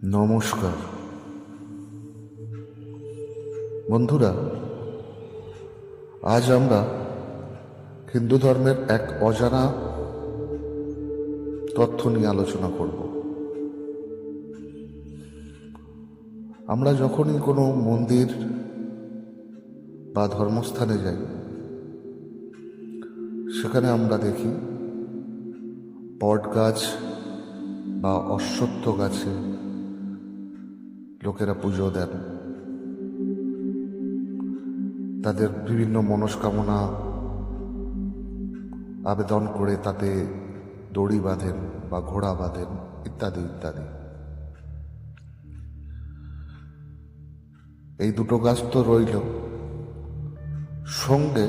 নমস্কার বন্ধুরা, আজ আমরা হিন্দু ধর্মের এক অজানা তথ্য নিয়ে আলোচনা করব। আমরা যখনই কোনো মন্দির বা ধর্মস্থানে যাই, সেখানে আমরা দেখি বট গাছ বা অশ্বত্থ গাছে লোকেরা পুজো দেন, তাদের বিভিন্ন মনস্কামনা আবেদন করে তাতে দড়ি বাঁধেন বা ঘোড়া বাঁধেন ইত্যাদি ইত্যাদি। এই দুটো গাছ তো রইল, সঙ্গে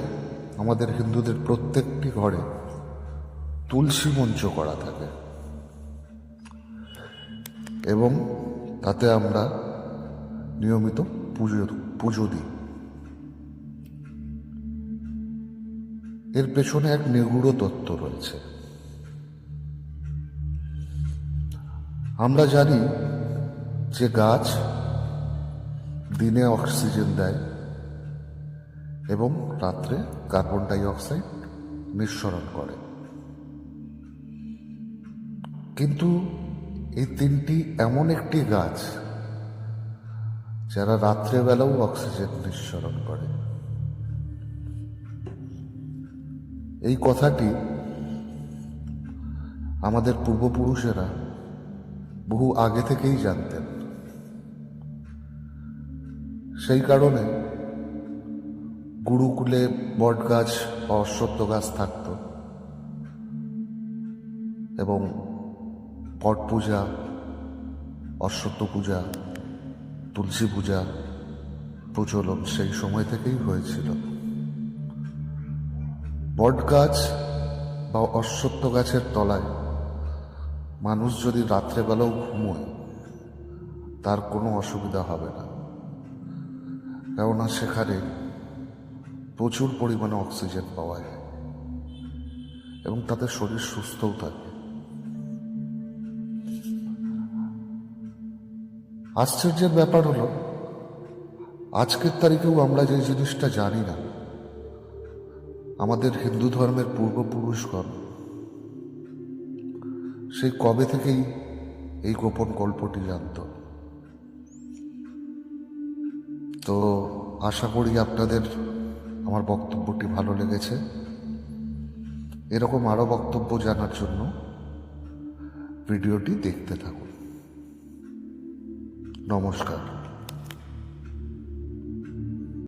আমাদের হিন্দুদের প্রত্যেকটি ঘরে তুলসী মঞ্চ করা থাকে এবং তাতে আমরা নিয়মিত পুজো দিই। এর পেছনে এক নিগূঢ় তত্ত্ব রয়েছে। আমরা জানি যে গাছ দিনে অক্সিজেন দেয় এবং রাত্রে কার্বন ডাই অক্সাইড নিঃসরণ করে, কিন্তু এই তিনটি এমন একটি গাছ যারা রাত্রেবেলাও অক্সিজেন নিঃসরণ করে। এই কথাটি আমাদের পূর্বপুরুষেরা বহু আগে থেকেই জানতেন। সেই কারণে গুরুকুলে বট গাছ বা অশ্বত্থ গাছ থাকত এবং বট পূজা, অশ্বত্থ পূজা, তুলসী পূজা প্রচলন সেই সময় থেকেই হয়েছিল। বট গাছ বা অশ্বত্থ গাছের তলায় মানুষ যদি রাত্রেবেলাও ঘুমোয়, তার কোনো অসুবিধা হবে না, কেননা সেখানে প্রচুর পরিমাণে অক্সিজেন পাওয়া যায় এবং তাদের শরীর সুস্থও থাকে। আশ্চর্যের ব্যাপার হলো, আজকের তারিখেও আমরা যে জিনিসটা জানি না, আমাদের হিন্দু ধর্মের পূর্বপুরুষগণ সেই কবে থেকেই এই গোপন গল্পটি জানত। তো আশা করি আপনাদের আমার বক্তব্যটি ভালো লেগেছে। এরকম আরও বক্তব্য জানার জন্য ভিডিওটি দেখতে থাকুন। নমস্কার।